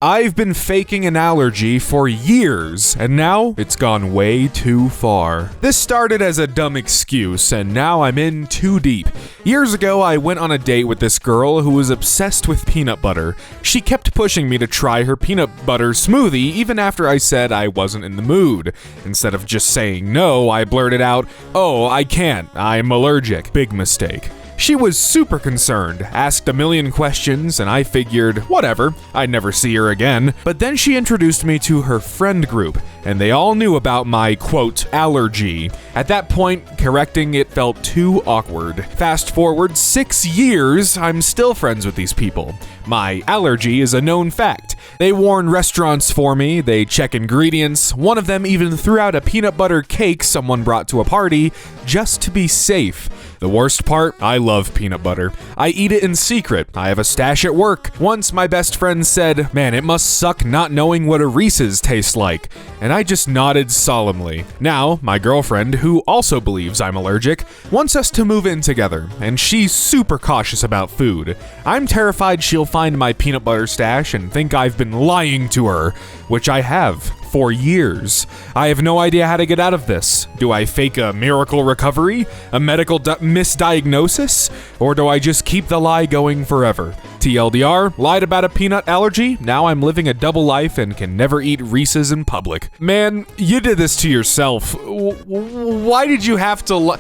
I've been faking an allergy for years, and now it's gone way too far. This started as a dumb excuse, and now I'm in too deep. Years ago, I went on a date with this girl who was obsessed with peanut butter. She kept pushing me to try her peanut butter smoothie even after I said I wasn't in the mood. Instead of just saying no, I blurted out, "Oh, I can't. I'm allergic." Big mistake. She was super concerned, asked a million questions, and I figured, whatever, I'd never see her again. But then she introduced me to her friend group, and they all knew about my, quote, allergy. At that point, correcting it felt too awkward. Fast forward 6 years, I'm still friends with these people. My allergy is a known fact. They warn restaurants for me, they check ingredients, one of them even threw out a peanut butter cake someone brought to a party, just to be safe. The worst part, I love peanut butter. I eat it in secret. I have a stash at work. Once my best friend said, "Man, it must suck not knowing what a Reese's tastes like." And I just nodded solemnly. Now, my girlfriend, who also believes I'm allergic, wants us to move in together, and she's super cautious about food. I'm terrified she'll find my peanut butter stash and think I've been lying to her, which I have. For years. I have no idea how to get out of this. Do I fake a miracle recovery? A medical misdiagnosis? Or do I just keep the lie going forever? TLDR, lied about a peanut allergy, now I'm living a double life and can never eat Reese's in public. Man, you did this to yourself. Why did you have to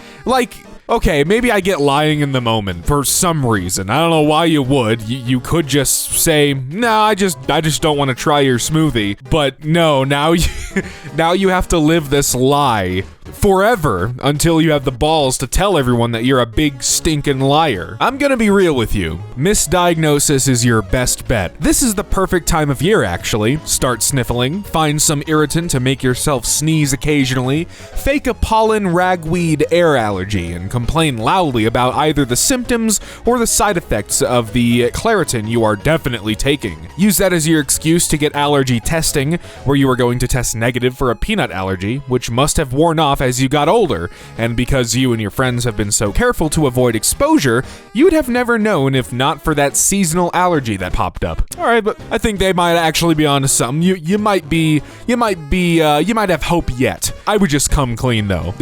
okay, maybe I get lying in the moment for some reason. I don't know why you would. You could just say, "No, I just don't want to try your smoothie." But no, now you have to live this lie forever until you have the balls to tell everyone that you're a big stinking liar. I'm gonna be real with you. Misdiagnosis is your best bet. This is the perfect time of year, actually. Start sniffling, find some irritant to make yourself sneeze occasionally, fake a pollen ragweed air allergy, and complain loudly about either the symptoms or the side effects of the Claritin you are definitely taking. Use that as your excuse to get allergy testing, where you are going to test negative for a peanut allergy, which must have worn off as you got older, and because you and your friends have been so careful to avoid exposure, you would have never known if not for that seasonal allergy that popped up. All right, but I think they might actually be onto something. You might have hope yet. I would just come clean though.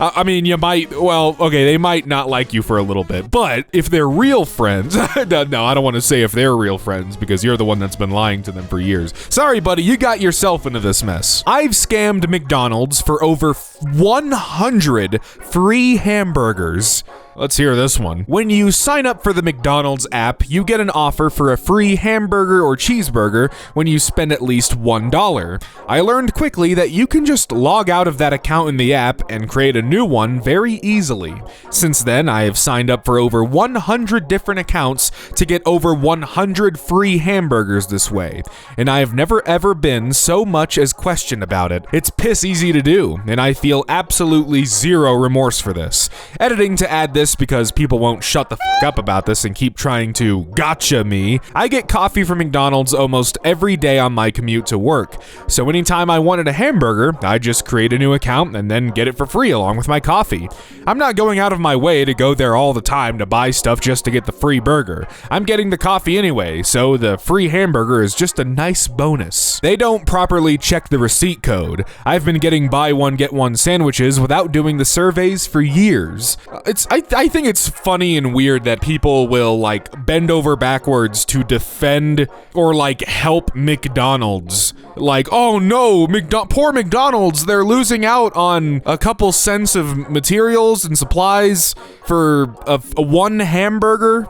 I mean, they might not like you for a little bit, but if they're real friends, no, I don't want to say if they're real friends because you're the one that's been lying to them for years. Sorry, buddy, you got yourself into this mess. I've scammed McDonald's for over 100 free hamburgers. Let's hear this one. When you sign up for the McDonald's app, you get an offer for a free hamburger or cheeseburger when you spend at least $1. I learned quickly that you can just log out of that account in the app and create a new one very easily. Since then, I have signed up for over 100 different accounts to get over 100 free hamburgers this way, and I have never ever been so much as questioned about it. It's piss easy to do, and I feel absolutely zero remorse for this. Editing to add this because people won't shut the f up about this and keep trying to gotcha me. I get coffee from McDonald's almost every day on my commute to work. So anytime I wanted a hamburger, I just create a new account and then get it for free along with my coffee. I'm not going out of my way to go there all the time to buy stuff just to get the free burger. I'm getting the coffee anyway, so the free hamburger is just a nice bonus. They don't properly check the receipt code. I've been getting buy one get one sandwiches without doing the surveys for years. I think it's funny and weird that people will bend over backwards to defend or help McDonald's. Oh no, poor McDonald's, they're losing out on a couple cents of materials and supplies for a one hamburger.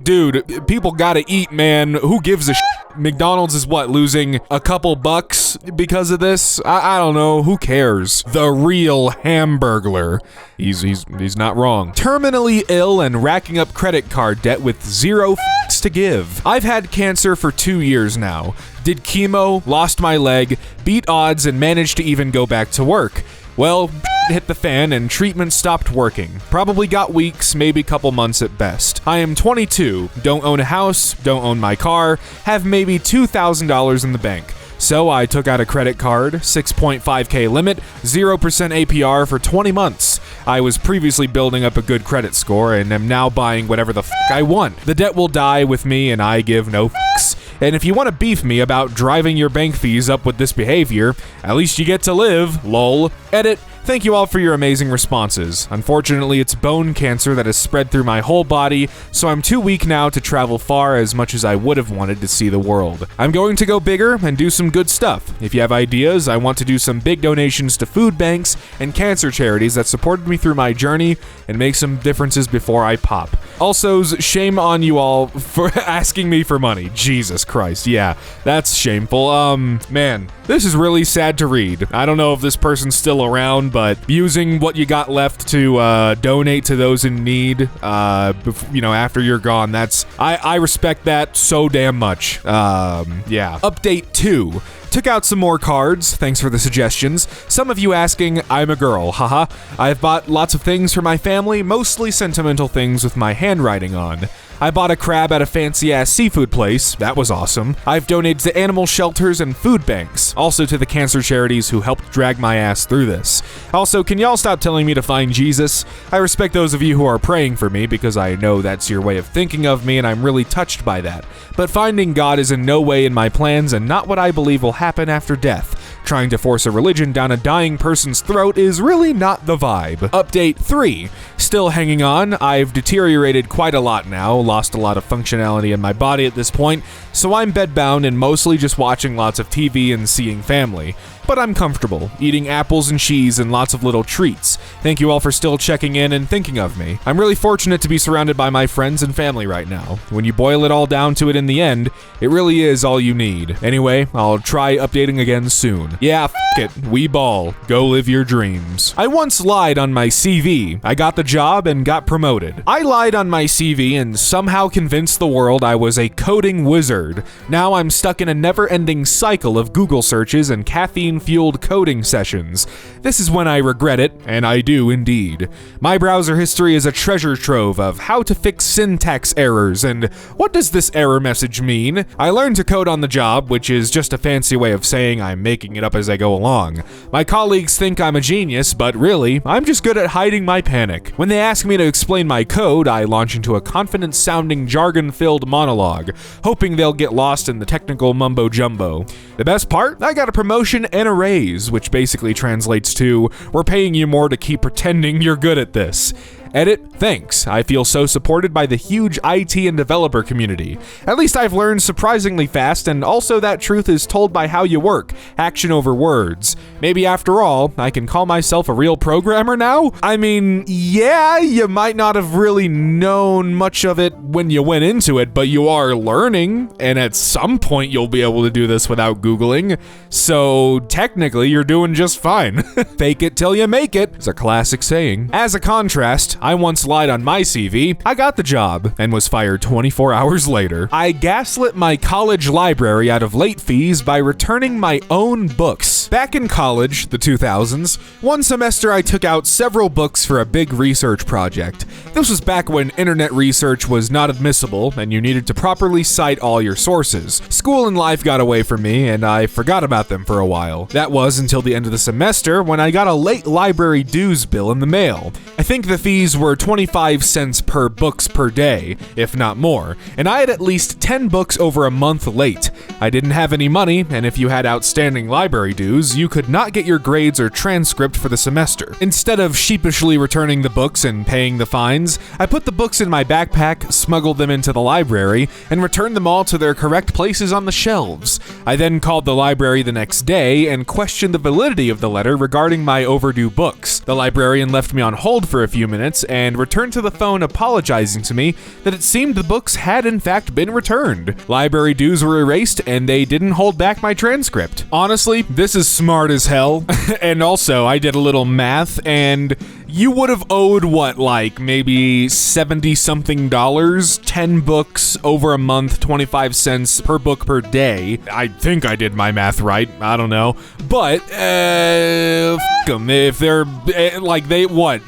Dude, people gotta eat, man. Who gives a shit? McDonald's is losing a couple bucks because of this? I don't know. Who cares? The real hamburglar. He's not wrong. Terminally ill and racking up credit card debt with zero f***s to give. I've had cancer for 2 years now. Did chemo, lost my leg, beat odds, and managed to even go back to work. Well, hit the fan and treatment stopped working. Probably got weeks, maybe couple months at best. I am 22, don't own a house, don't own my car, have maybe $2,000 in the bank. So I took out a credit card, 6.5K limit, 0% APR for 20 months. I was previously building up a good credit score and am now buying whatever the f*** I want. The debt will die with me and I give no f***s. And if you want to beef me about driving your bank fees up with this behavior, at least you get to live, lol. Edit. Thank you all for your amazing responses. Unfortunately, it's bone cancer that has spread through my whole body, so I'm too weak now to travel far as much as I would have wanted to see the world. I'm going to go bigger and do some good stuff. If you have ideas, I want to do some big donations to food banks and cancer charities that supported me through my journey and make some differences before I pop. Also, shame on you all for asking me for money. Jesus Christ, yeah, that's shameful. Man, this is really sad to read. I don't know if this person's still around, but using what you got left to donate to those in need, after you're gone, I respect that so damn much. Yeah. Update 2. Took out some more cards, thanks for the suggestions. Some of you asking, I'm a girl, haha. I've bought lots of things for my family, mostly sentimental things with my handwriting on. I bought a crab at a fancy-ass seafood place. That was awesome. I've donated to animal shelters and food banks. Also to the cancer charities who helped drag my ass through this. Also, can y'all stop telling me to find Jesus? I respect those of you who are praying for me because I know that's your way of thinking of me and I'm really touched by that. But finding God is in no way in my plans and not what I believe will happen after death. Trying to force a religion down a dying person's throat is really not the vibe. Update 3. Still hanging on. I've deteriorated quite a lot now, lost a lot of functionality in my body at this point, so I'm bedbound and mostly just watching lots of TV and seeing family. But I'm comfortable, eating apples and cheese and lots of little treats. Thank you all for still checking in and thinking of me. I'm really fortunate to be surrounded by my friends and family right now. When you boil it all down to it in the end, it really is all you need. Anyway, I'll try updating again soon. Yeah, f it, we ball. Go live your dreams. I once lied on my CV. I got the job and got promoted. I lied on my CV and somehow convinced the world I was a coding wizard. Now I'm stuck in a never-ending cycle of Google searches and caffeine-fueled coding sessions. This is when I regret it, and I do indeed. My browser history is a treasure trove of how to fix syntax errors and what does this error message mean? I learned to code on the job, which is just a fancy way of saying I'm making it up as I go along. My colleagues think I'm a genius, but really, I'm just good at hiding my panic. When they ask me to explain my code, I launch into a confident-sounding, jargon-filled monologue, hoping they'll get lost in the technical mumbo-jumbo. The best part? I got a promotion and a raise, which basically translates to, we're paying you more to keep pretending you're good at this. Edit, thanks. I feel so supported by the huge IT and developer community. At least I've learned surprisingly fast, and also that truth is told by how you work, action over words. Maybe after all, I can call myself a real programmer now? I mean, yeah, you might not have really known much of it when you went into it, but you are learning, and at some point you'll be able to do this without Googling. So technically, you're doing just fine. Fake it till you make it is a classic saying. As a contrast, I once lied on my CV, I got the job, and was fired 24 hours later. I gaslit my college library out of late fees by returning my own books. Back in college, the 2000s, one semester I took out several books for a big research project. This was back when internet research was not admissible, and you needed to properly cite all your sources. School and life got away from me, and I forgot about them for a while. That was until the end of the semester, when I got a late library dues bill in the mail. I think the fees were 25 cents per books per day, if not more, and I had at least 10 books over a month late. I didn't have any money, and if you had outstanding library dues, you could not get your grades or transcript for the semester. Instead of sheepishly returning the books and paying the fines, I put the books in my backpack, smuggled them into the library, and returned them all to their correct places on the shelves. I then called the library the next day and questioned the validity of the letter regarding my overdue books. The librarian left me on hold for a few minutes and returned to the phone apologizing to me that it seemed the books had in fact been returned. Library dues were erased and they didn't hold back my transcript. Honestly, this is smart as hell. And also, I did a little math and you would have owed what, like maybe $70-something, 10 books over a month, 25 cents per book per day. I think I did my math right. I don't know. But, f them. If they're, like, yeah,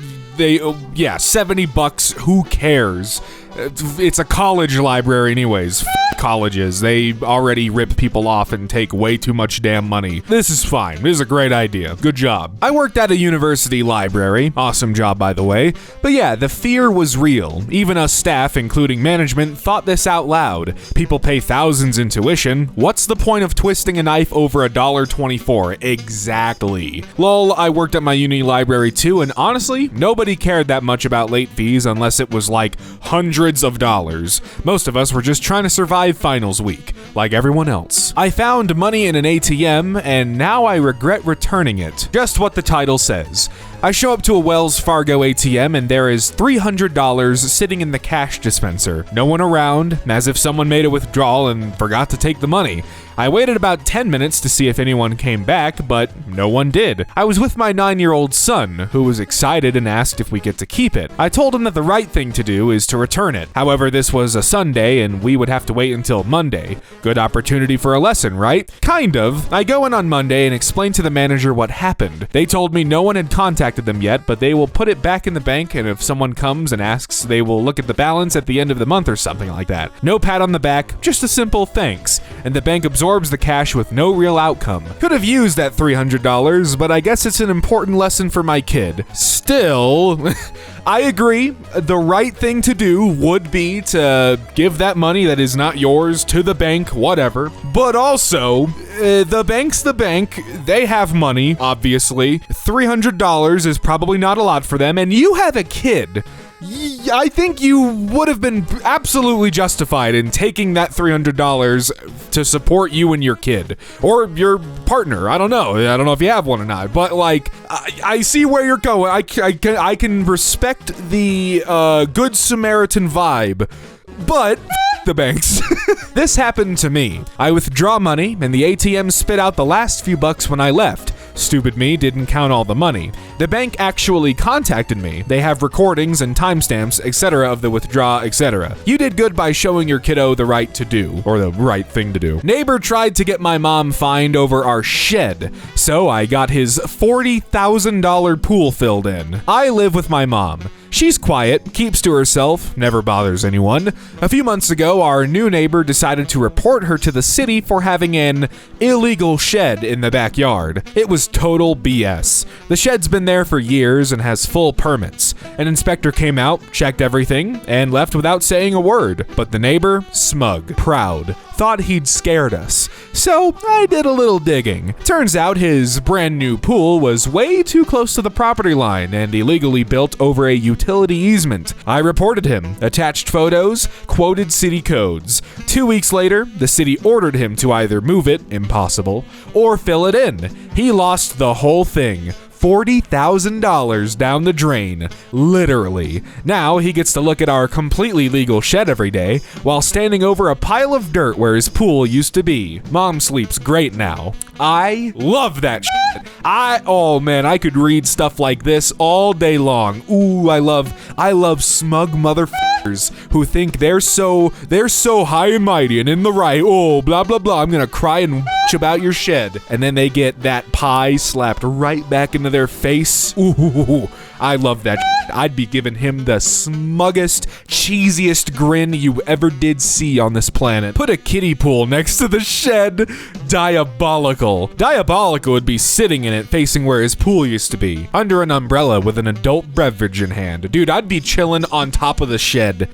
$70, who cares? It's a college library anyways. Colleges. They already rip people off and take way too much damn money. This is fine. This is a great idea. Good job. I worked at a university library. Awesome job, by the way. But yeah, the fear was real. Even us staff, including management, thought this out loud. People pay thousands in tuition. What's the point of twisting a knife over $1.24? Exactly. Lol, I worked at my uni library too, and honestly, nobody cared that much about late fees unless it was like hundreds of dollars. Most of us were just trying to survive finals week, like everyone else. I found money in an ATM, and now I regret returning it. Just what the title says. I show up to a Wells Fargo ATM and there is $300 sitting in the cash dispenser. No one around, as if someone made a withdrawal and forgot to take the money. I waited about 10 minutes to see if anyone came back, but no one did. I was with my 9-year-old son, who was excited and asked if we get to keep it. I told him that the right thing to do is to return it. However, this was a Sunday and we would have to wait until Monday. Good opportunity for a lesson, right? Kind of. I go in on Monday and explain to the manager what happened. They told me no one had contacted them yet, but they will put it back in the bank, and if someone comes and asks, they will look at the balance at the end of the month or something like that. No pat on the back, just a simple thanks, and the bank absorbs the cash with no real outcome. Could have used that $300, but I guess it's an important lesson for my kid. Still, I agree, the right thing to do would be to give that money that is not yours to the bank, whatever. But also, the bank's the bank. They have money, obviously. $300 is probably not a lot for them, and you have a kid. I think you would have been absolutely justified in taking that $300 to support you and your kid or your partner. I don't know if you have one or not, but like I see where you're going. I can respect the Good Samaritan vibe, but the banks. This happened to me. I withdraw money and the ATM spit out the last few bucks when I left. Stupid me didn't count all the money. The bank actually contacted me. They have recordings and timestamps, etc. of the withdraw, etc. You did good by showing your kiddo the right to do, or the right thing to do. Neighbor tried to get my mom fined over our shed, so I got his $40,000 pool filled in. I live with my mom. She's quiet, keeps to herself, never bothers anyone. A few months ago, our new neighbor decided to report her to the city for having an illegal shed in the backyard. It was total BS. The shed's been there for years and has full permits. An inspector came out, checked everything, and left without saying a word. But the neighbor, smug, proud, thought he'd scared us. So I did a little digging. Turns out his brand new pool was way too close to the property line and illegally built over a utility easement. I reported him, attached photos, quoted city codes. 2 weeks later, the city ordered him to either move it, impossible, or fill it in. He lost the whole thing. $40,000 down the drain, literally. Now he gets to look at our completely legal shed every day while standing over a pile of dirt where his pool used to be. Mom sleeps great now. I love that shit. Oh man, I could read stuff like this all day long. Ooh, I love smug motherfuckers who think they're so high and mighty and in the right. Oh, blah blah blah. I'm gonna cry and bitch about your shed, and then they get that pie slapped right back into their face. Ooh, I love that shit. I'd be giving him the smuggest, cheesiest grin you ever did see on this planet. Put a kiddie pool next to the shed. Diabolical. Diabolical would be sitting in it facing where his pool used to be, under an umbrella with an adult beverage in hand. Dude, I'd be chilling on top of the shed.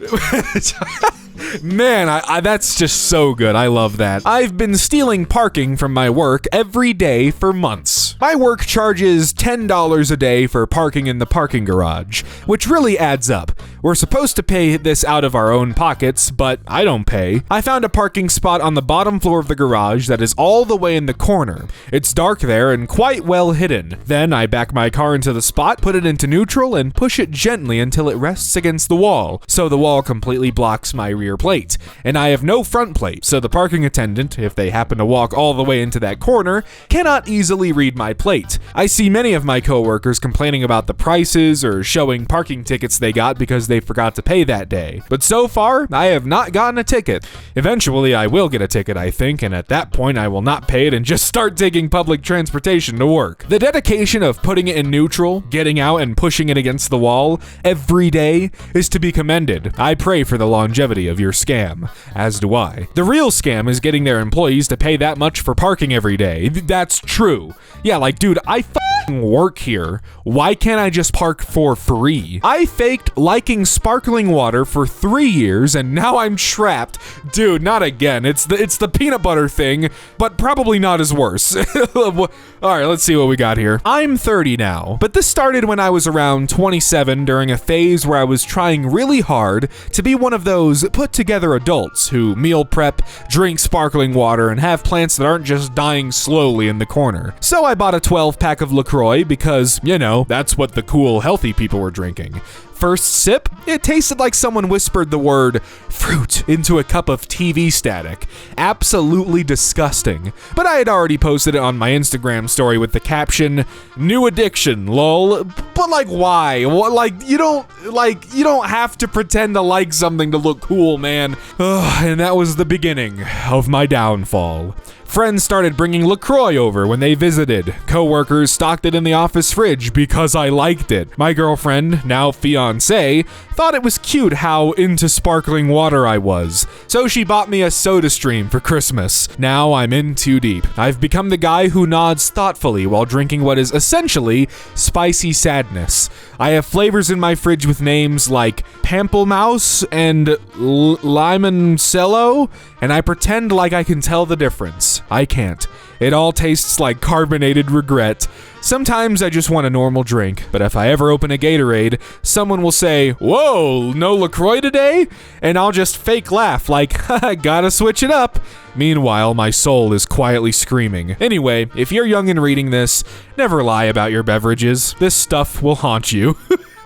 Man, that's just so good. I love that. I've been stealing parking from my work every day for months. My work charges $10 a day for parking in the parking garage, which really adds up. We're supposed to pay this out of our own pockets, but I don't pay. I found a parking spot on the bottom floor of the garage that is all the way in the corner. It's dark there and quite well hidden. Then I back my car into the spot, put it into neutral, and push it gently until it rests against the wall, so the wall completely blocks my rear plate. And I have no front plate, so the parking attendant, if they happen to walk all the way into that corner, cannot easily read my plate. I see many of my coworkers complaining about the prices or showing parking tickets they got because because they forgot to pay that day. But so far, I have not gotten a ticket. Eventually, I will get a ticket, I think, and at that point, I will not pay it and just start taking public transportation to work. The dedication of putting it in neutral, getting out and pushing it against the wall every day is to be commended. I pray for the longevity of your scam, as do I. The real scam is getting their employees to pay that much for parking every day. That's true. Yeah, like, dude, I work here. Why can't I just park for free? I faked liking sparkling water for 3 years and now I'm trapped. Dude, not again. It's the peanut butter thing, but probably not as worse. All right, let's see what we got here. I'm 30 now, but this started when I was around 27 during a phase where I was trying really hard to be one of those put together adults who meal prep, drink sparkling water, and have plants that aren't just dying slowly in the corner. So I bought a 12-pack of LaCroix because, you know, that's what the cool, healthy people were drinking. First sip, it tasted like someone whispered the word fruit into a cup of TV static. Absolutely disgusting. But I had already posted it on my Instagram story with the caption, "New addiction, lol." But like, why? You don't have to pretend to like something to look cool, man. Ugh, and that was the beginning of my downfall. Friends started bringing LaCroix over when they visited. Coworkers stocked it in the office fridge because I liked it. My girlfriend, now fiancé, thought it was cute how into sparkling water I was. So she bought me a SodaStream for Christmas. Now I'm in too deep. I've become the guy who nods thoughtfully while drinking what is essentially spicy sadness. I have flavors in my fridge with names like Pamplemousse and Limoncello, and I pretend like I can tell the difference. I can't. It all tastes like carbonated regret. Sometimes I just want a normal drink, but if I ever open a Gatorade, someone will say, "Whoa, no LaCroix today?" And I'll just fake laugh like, "Haha, gotta switch it up." Meanwhile, my soul is quietly screaming. Anyway, if you're young and reading this, never lie about your beverages. This stuff will haunt you.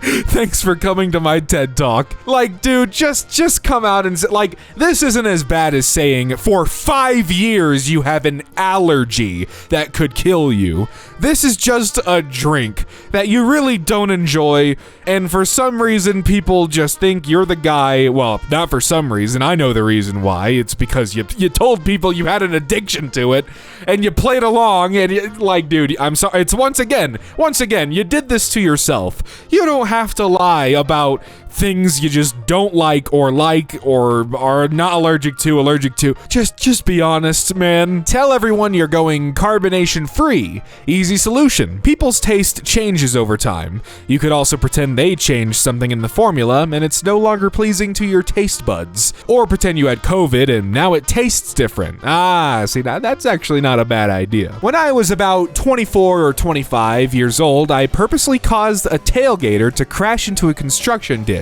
Thanks for coming to my TED Talk. Like, dude, just come out and say, like, this isn't as bad as saying, for 5 years you have an allergy that could kill you. This is just a drink that you really don't enjoy, and for some reason people just think you're the guy. Well, not for some reason, I know the reason why. It's because you told people you had an addiction to it, and you played along, and like, dude, I'm sorry, it's once again, you did this to yourself. You don't have to lie about things you just don't like or are not allergic to. Just be honest, man. Tell everyone you're going carbonation free. Easy solution. People's taste changes over time. You could also pretend they changed something in the formula and it's no longer pleasing to your taste buds. Or pretend you had COVID and now it tastes different. See, that's actually not a bad idea. When I was about 24 or 25 years old, I purposely caused a tailgater to crash into a construction ditch.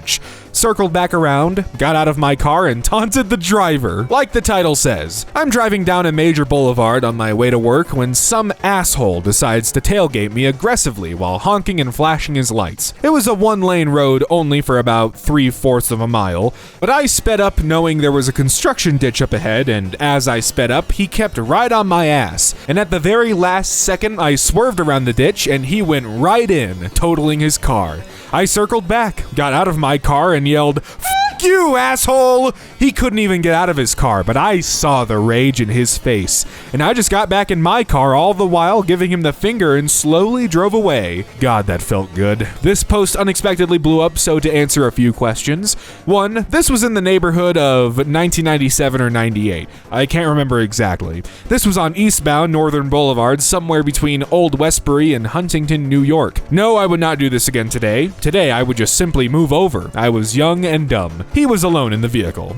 Circled back around, got out of my car, and taunted the driver. Like the title says, I'm driving down a major boulevard on my way to work when some asshole decides to tailgate me aggressively while honking and flashing his lights. It was a one-lane road only for about 3/4 of a mile, but I sped up knowing there was a construction ditch up ahead, and as I sped up, he kept right on my ass. And at the very last second, I swerved around the ditch and he went right in, totaling his car. I circled back, got out of my car, and yelled, "F*** you, asshole!" He couldn't even get out of his car, but I saw the rage in his face, and I just got back in my car all the while giving him the finger and slowly drove away. God, that felt good. This post unexpectedly blew up, so to answer a few questions. 1, this was in the neighborhood of 1997 or 98. I can't remember exactly. This was on eastbound Northern Boulevard, somewhere between Old Westbury and Huntington, New York. No, I would not do this again today. Today, I would just simply move over. I was young and dumb. He was alone in the vehicle.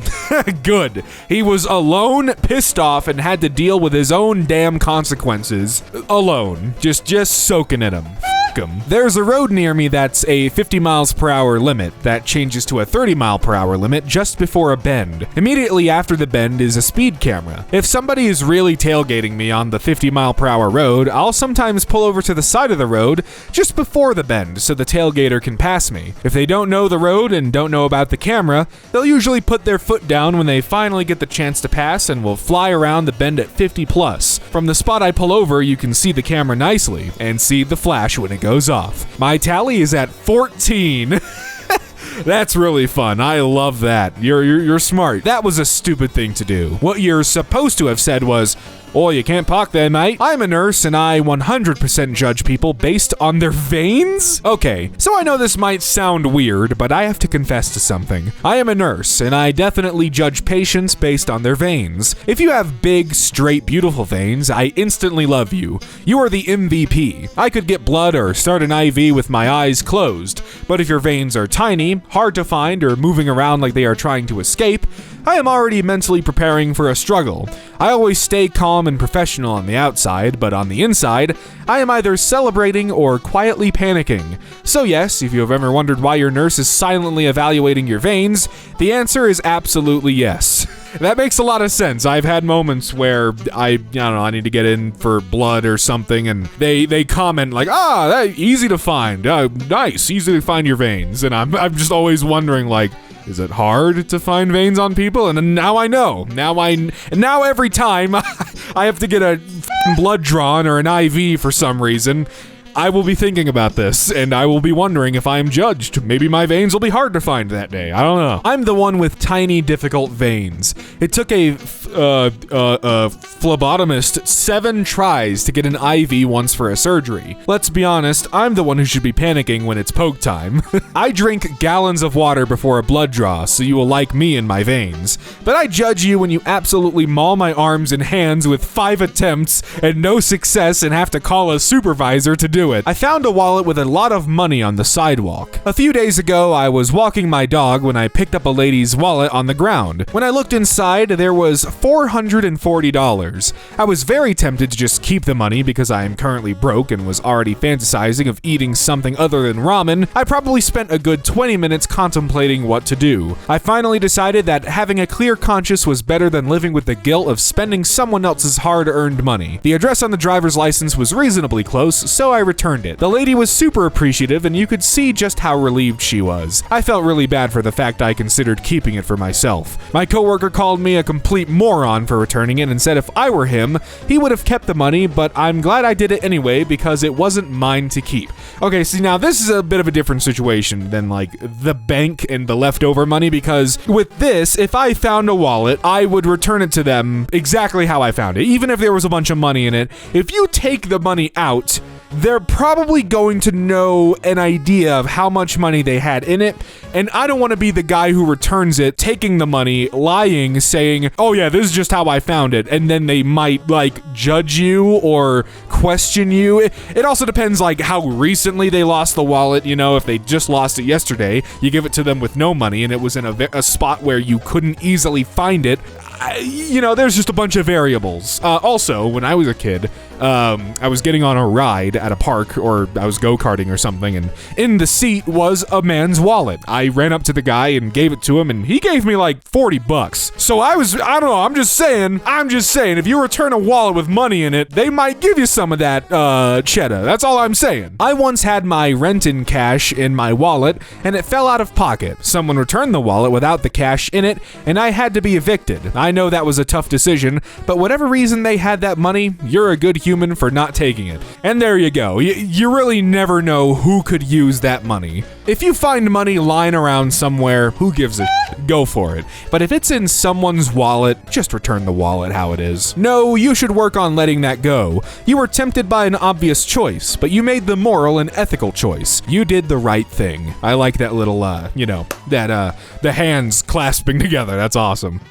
Good. He was alone, pissed off, and had to deal with his own damn consequences. Alone. Just soaking in him. There's a road near me that's a 50 miles per hour limit that changes to a 30 mile per hour limit just before a bend. Immediately after the bend is a speed camera. If somebody is really tailgating me on the 50 mile per hour road, I'll sometimes pull over to the side of the road just before the bend so the tailgater can pass me. If they don't know the road and don't know about the camera, they'll usually put their foot down when they finally get the chance to pass and will fly around the bend at 50 plus. From the spot I pull over, you can see the camera nicely and see the flash when it goes off. My tally is at 14. That's really fun. I love that. You're smart. That was a stupid thing to do. What you're supposed to have said was, "Oh, you can't park there, mate. I'm a nurse and I 100% judge people based on their veins?" Okay, so I know this might sound weird, but I have to confess to something. I am a nurse and I definitely judge patients based on their veins. If you have big, straight, beautiful veins, I instantly love you. You are the MVP. I could get blood or start an IV with my eyes closed, but if your veins are tiny, hard to find, or moving around like they are trying to escape, I am already mentally preparing for a struggle. I always stay calm and professional on the outside, but on the inside, I am either celebrating or quietly panicking. So yes, if you have ever wondered why your nurse is silently evaluating your veins, the answer is absolutely yes. That makes a lot of sense. I've had moments where I don't know, I need to get in for blood or something, and they comment like, that easy to find. Nice, easy to find your veins. And I'm just always wondering, like, is it hard to find veins on people? And now I know. Now every time I have to get a blood drawn or an IV for some reason, I will be thinking about this, and I will be wondering if I am judged. Maybe my veins will be hard to find that day. I don't know. I'm the one with tiny, difficult veins. It took a phlebotomist 7 tries to get an IV once for a surgery. Let's be honest, I'm the one who should be panicking when it's poke time. I drink gallons of water before a blood draw, so you will like me and my veins. But I judge you when you absolutely maul my arms and hands with 5 attempts and no success and have to call a supervisor to do it. I found a wallet with a lot of money on the sidewalk. A few days ago, I was walking my dog when I picked up a lady's wallet on the ground. When I looked inside, there was $440. I was very tempted to just keep the money because I am currently broke and was already fantasizing of eating something other than ramen. I probably spent a good 20 minutes contemplating what to do. I finally decided that having a clear conscience was better than living with the guilt of spending someone else's hard-earned money. The address on the driver's license was reasonably close, so I returned it. The lady was super appreciative, and you could see just how relieved she was. I felt really bad for the fact I considered keeping it for myself. My coworker called me a complete moron for returning it and said if I were him, he would have kept the money, but I'm glad I did it anyway because it wasn't mine to keep. Okay, see, now this is a bit of a different situation than like the bank and the leftover money, because with this, if I found a wallet, I would return it to them exactly how I found it, even if there was a bunch of money in it. If you take the money out, they're probably going to know an idea of how much money they had in it, and I don't want to be the guy who returns it, taking the money, lying, saying, "Oh yeah, this is just how I found it," and then they might, like, judge you or question you. It also depends, like, how recently they lost the wallet. You know, if they just lost it yesterday, you give it to them with no money, and it was in a spot where you couldn't easily find it. There's just a bunch of variables. Also, when I was a kid, I was getting on a ride at a park, or I was go-karting or something, and in the seat was a man's wallet. I ran up to the guy and gave it to him, and he gave me like $40. So I don't know, I'm just saying, if you return a wallet with money in it, they might give you some of that, cheddar. That's all I'm saying. I once had my rent in cash in my wallet, and it fell out of pocket. Someone returned the wallet without the cash in it, and I had to be evicted. I know that was a tough decision, but whatever reason they had that money, you're a good human for not taking it. And there you go. You really never know who could use that money. If you find money lying around somewhere, who gives a shit? Go for it. But if it's in someone's wallet, just return the wallet how it is. No, you should work on letting that go. You were tempted by an obvious choice, but you made the moral and ethical choice. You did the right thing. I like that little, the hands clasping together. That's awesome.